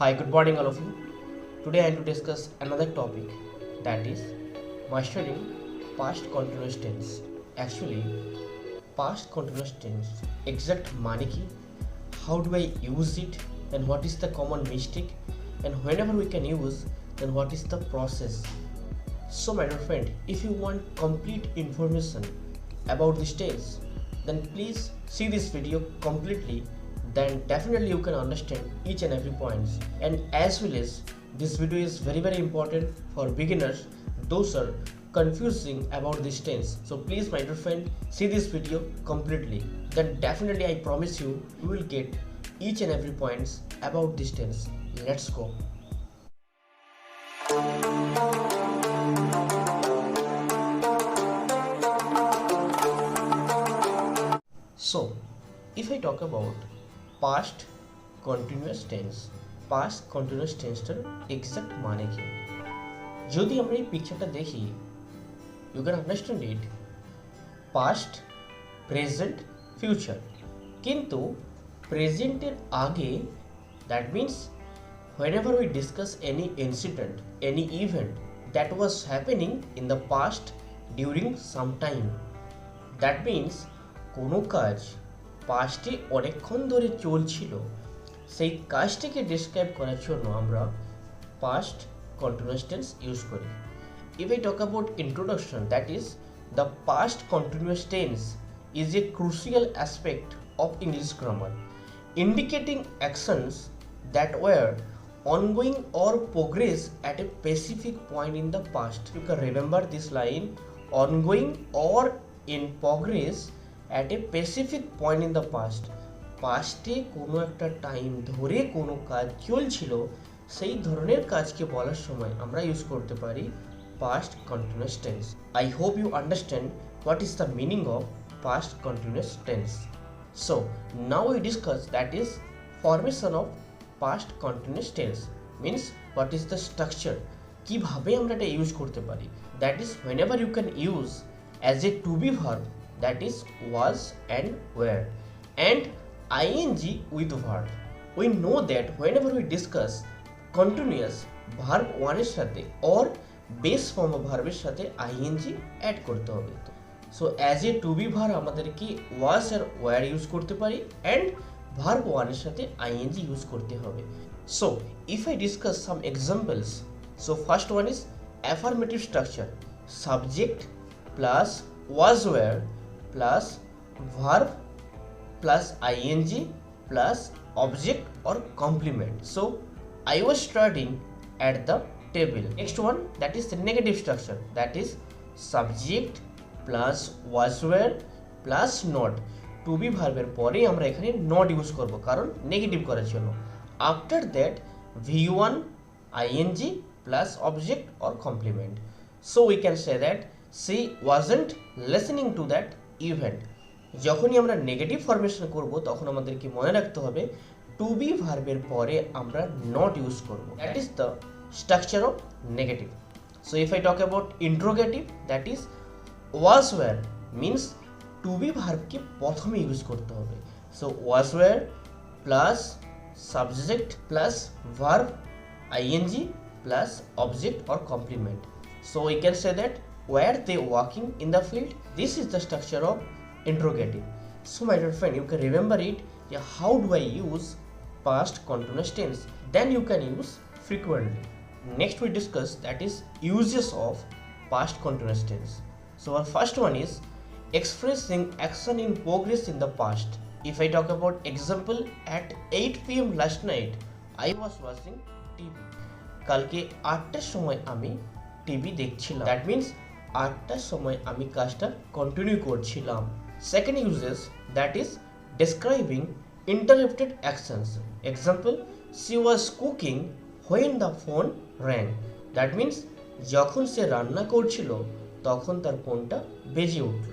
Hi, good morning, all of you. Today I am to discuss another topic, that is mastering past continuous tense. Actually, past continuous tense exact মানে কি, how do I use it, and what is the common mistake, and whenever we can use, then what is the process. So my dear friend, if you want complete information about this tense, then please see this video completely. Then definitely you can understand each and every points. And as well as this video is very important for beginners, those are confusing about this tense. So please my dear friend, see this video completely. Then definitely I promise you, you will get each and every points about this tense. Let's go. So if I talk about past continuous tense, past continuous টেন্সটার exact মানে কি, যদি আমরা এই পিকচারটা দেখি, you can understand it past, present, future. কিন্তু প্রেজেন্টের আগে, that means whenever we discuss any incident, any event that was happening in the past during some time, that means কোনো কাজ পাস্টে অনেকক্ষণ ধরে চলছিল, সেই কাজটিকে ডিসক্রাইব করার জন্য আমরা পাস্ট কন্টিনিউয়াস টেন্স ইউজ করি। If I talk about introduction, that is the past continuous tense is a crucial aspect of English grammar, indicating actions that were ongoing or progress at a specific point in the past. You can remember this line, ongoing or in progress at a specific point in the past. পাস্টে কোনো একটা time ধরে কোনো কাজ চলছিল, সেই ধরনের কাজকে বলার সময় আমরা ইউজ করতে পারি past continuous tense. I hope you understand what is the meaning of past continuous tense. So now we discuss, that is formation of past continuous tense, means what is the structure, কিভাবে আমরা এটা use করতে পারি। That is whenever you can use as a to be verb, that is was and were, and ing with verb. We know that whenever we discuss continuous, verb one এর সাথে or base form of verb এর সাথে ing add করতে হবে। So as a to be verb আমাদেরকে was R were use করতে পারি, and verb one এর সাথে ing ইউজ করতে হবে। So if I discuss some examples, so first one is affirmative structure, subject plus was were plus verb plus ing plus object or complement. So I was studying at the table. Next one, that is the negative structure, that is subject plus was were plus not. To be verb এর পরে আমরা এখানে not use করব কারণ negative করার জন্য। After that v1 ing plus object or complement. So we can say that she wasn't listening to that event. যখনই আমরা নেগেটিভ ফরমেশন করব তখন আমাদেরকে মনে রাখতে হবে টু বি ভার্বের পরে আমরা নট ইউজ করব। That is the structure of negative. So if I talk about interrogative, that is was were, means to be ভার্বকে প্রথমে ইউজ করতে হবে। So was were plus subject plus verb ING plus object or complement. So we can say that were they walking in the field? This is the structure of interrogative. So my dear friend, you can remember it. Yeah, how do I use past continuous tense? Then you can use frequently. Next we discuss, that is uses of past continuous tense. So our first one is expressing action in progress in the past. If I talk about example, at 8 p.m. last night I was watching TV. কালকে 8টার সময় আমি TV দেখছিলাম। That means 8টার সময় আমি কাজটা continue করছিলাম। Second uses, that is describing interrupted actions. Example, she was cooking when the phone rang. That means যখন সে রান্না করছিল তখন তার ফোনটা বেজে উঠল।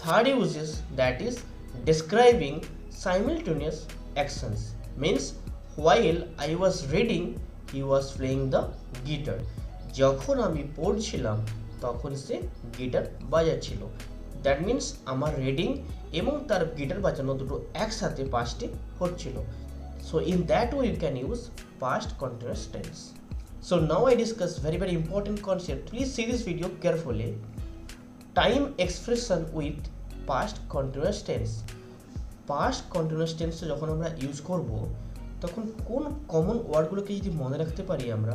Third uses, that is describing simultaneous actions, means while I was reading he was playing the guitar. যখন আমি পড়ছিলাম তখন সে গিটার বাজাচ্ছিল। দ্যাট মিন্স আমার রিডিং এবং তার গিটার বাজানো দুটো একসাথে পাস্টে হচ্ছিল। So in that way you can use past continuous tense. So now I discuss very important concept. Please see this video carefully. Time expression with past continuous tense. Past continuous tense যখন আমরা use করব তখন কোন common ওয়ার্ডগুলোকে যদি মনে রাখতে পারি আমরা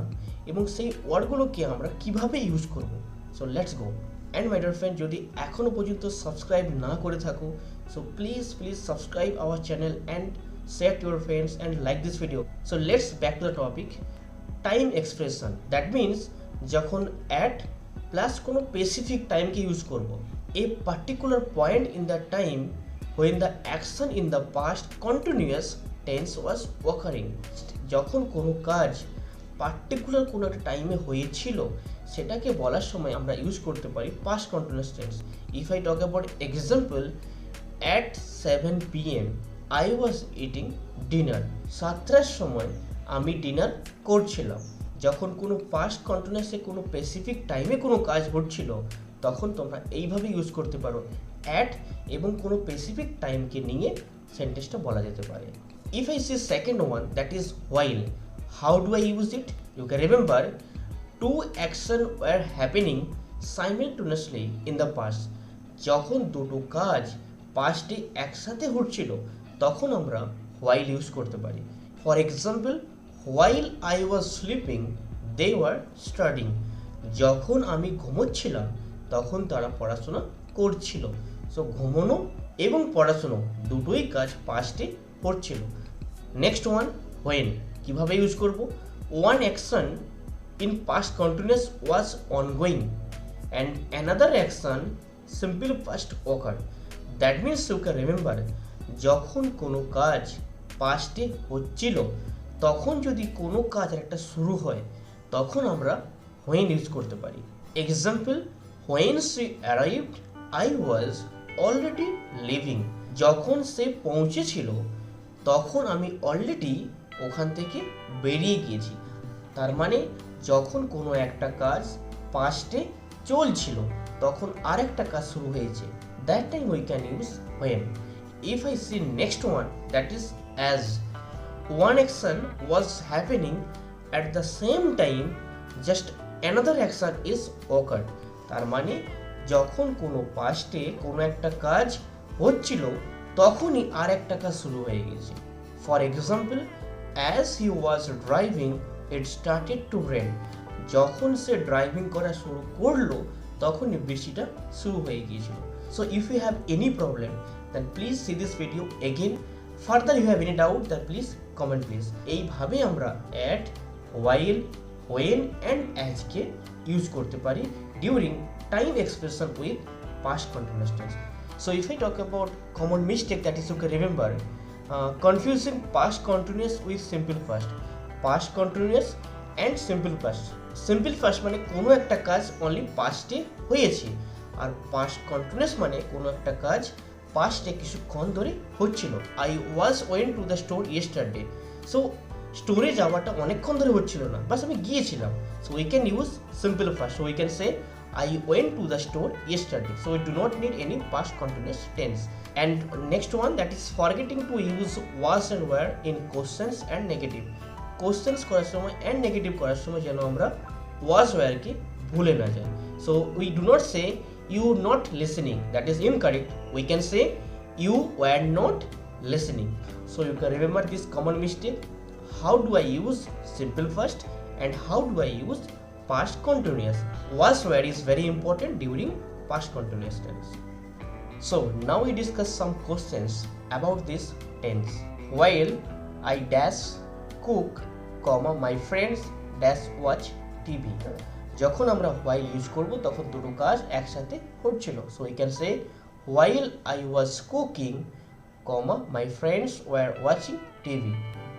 এবং সেই ওয়ার্ডগুলোকে আমরা কিভাবে ইউজ করব। So let's go. And my dear friend, যদি এখনো পর্যন্ত সাবস্ক্রাইব না করে থাকো, so please subscribe our channel and share to your friends and like this video. So let's back to the topic. Time expression, that means যখন at plus কোনো specific time কে use করব, a particular point in the time when the action in the past continuous tense was occurring. যখন কোনো কাজ particular কোনো একটা টাইমে হয়েছিল সেটাকে বলার সময় আমরা ইউজ করতে পারি past continuous tense. If I talk about example, at 7 PM I was eating dinner. 7টার সময় আমি ডিনার করছিলাম। যখন কোনো পাস্ট কন্টিনিউয়াসে কোনো স্পেসিফিক টাইমে কোনো কাজ হচ্ছিল তখন তোমরা এইভাবে ইউজ করতে পারো অ্যাট এবং কোনো স্পেসিফিক টাইমকে নিয়ে সেন্টেন্সটা বলা যেতে পারে। If I see second one, that is while, how do I use it? You can remember two action were happening simultaneously in the past. যখন দুটো কাজ পাস্টে একসাথে হচ্ছিল তখন আমরা while ইউজ করতে পারি। For example, while I was sleeping they were studying. যখন আমি ঘুমোচ্ছিলাম তখন তারা পড়াশোনা করছিল। সো ঘুমানো এবং পড়াশোনা দুটোই কাজ পাস্টে হচ্ছিল। নেক্সট ওয়ান, when, কিভাবে ইউজ করব? One action in past continuous was ongoing and another action simple past occurred. That means you can remember, যখন কোনো কাজ পাস্টে হচ্ছিল তখন যদি কোনো কাজের একটা শুরু হয় তখন আমরা when ইউজ করতে পারি। Example, when she arrived I was already leaving. যখন সে পৌঁছেছিল তখন আমি অলরেডি ওখান থেকে বেরিয়ে গিয়েছি। তার মানে যখন কোনো একটা কাজ পাস্টে চলছিল তখন আরেকটা কাজ শুরু হয়েছে, that time we can use when. If I see next one, that is as, one action was happening at the same time just another action is occurred. তার মানে যখন কোনো পাস্টে কোনো একটা কাজ হচ্ছিল তখনই আর একটা কাজ শুরু হয়ে গেছে। For example, as he was driving it started to rain. যখন সে ড্রাইভিং করা শুরু করলো তখনই বৃষ্টিটা শুরু হয়ে গিয়েছিল। So if you have any problem then please see this video again. Further you have any doubt then please comment please. এইভাবে আমরা at, while, when and as K use করতে পারি during time expression with past continuous tense. So if I talk about common mistake, that is you can remember confusing past continuous with simple past continuous and simple past. Simple past মানে কোনো একটা কাজ only পাস্টে হয়েছে, আর past continuous মানে কোনো একটা কাজ পাস্টে কিছুক্ষণ ধরে হচ্ছিল। I was went to the store yesterday. So স্টোরে যাওয়াটা অনেকক্ষণ ধরে হচ্ছিল না, বাস আমি গিয়েছিলাম। So we can use simple fast. So we can say I went to the store yesterday. So we do not need any past continuous tense. And next one, that is forgetting to use was and were in questions and negative. Questions করার সময় and negative করার সময় যেন আমরা ওয়াজ ওয়্যারকে ভুলে না যাই। So we do not say you not listening, that is incorrect. We can say you were not listening. So you can remember this common mistake. How do I use simple first and how do I use past continuous? Was where is very important during past continuous tense. So now we discuss some questions about this tense. While I dash cook, comma my friends dash watch TV. যখন আমরা while use করব তখন দুটো কাজ একসাথে হচ্ছিল। So we can say while I was cooking, comma my friends were watching TV.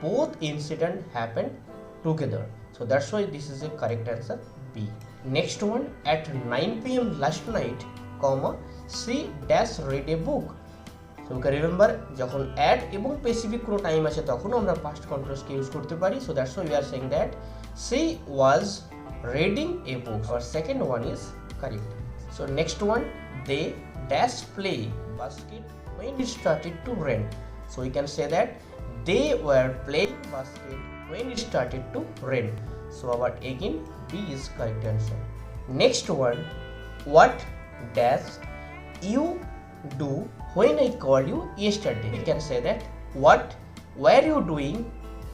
Both incident happened together. So that's why this is a correct answer B. Next one, at 9 PM last night, comma she dash read a book. So you can remember যখন at এবং specific কোনো time আছে তখন আমরা past continuous কে use করতে পারি। So that's why we are saying that she was reading a book. Our second one is correct. So next one, they dash play basket when it started to rain. So we can say that they were playing basket when it started to rain. So our again B is correct answer. Next one, what dash you do when I called you yesterday? We can say that what were you doing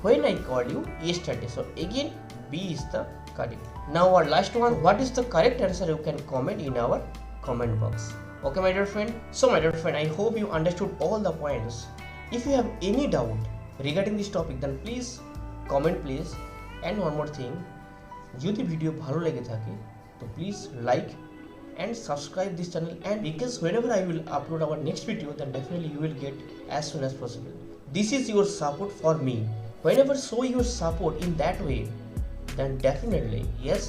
when I called you yesterday? So again B is the correct. Now our last one, what is the correct answer? You can comment in our comment box. Okay my dear friend, so my dear friend, I hope you understood all the points. If you have any doubt regarding this topic, then please comment please. And one more thing, যদি video ভালো লেগে থাকে তো please like and subscribe this channel, and because whenever I will upload our next video, then definitely you will get as soon as possible. This is your support for me. Whenever show your support in that way, then definitely yes,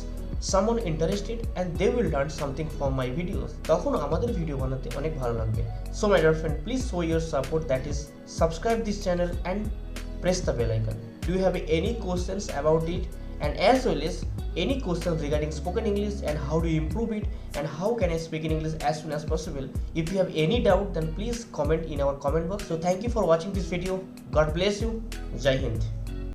someone interested and they will learn something from my videos. তখন আমাদের video বানাতে অনেক ভালো লাগবে. So my dear friend, please show your support, that is subscribe this channel and press the bell icon. Do you have any questions about it, and as well as any questions regarding spoken English and how do you improve it and how can I speak in English as soon as possible? If you have any doubt, then please comment in our comment box. So thank you for watching this video. God bless you. Jai Hind.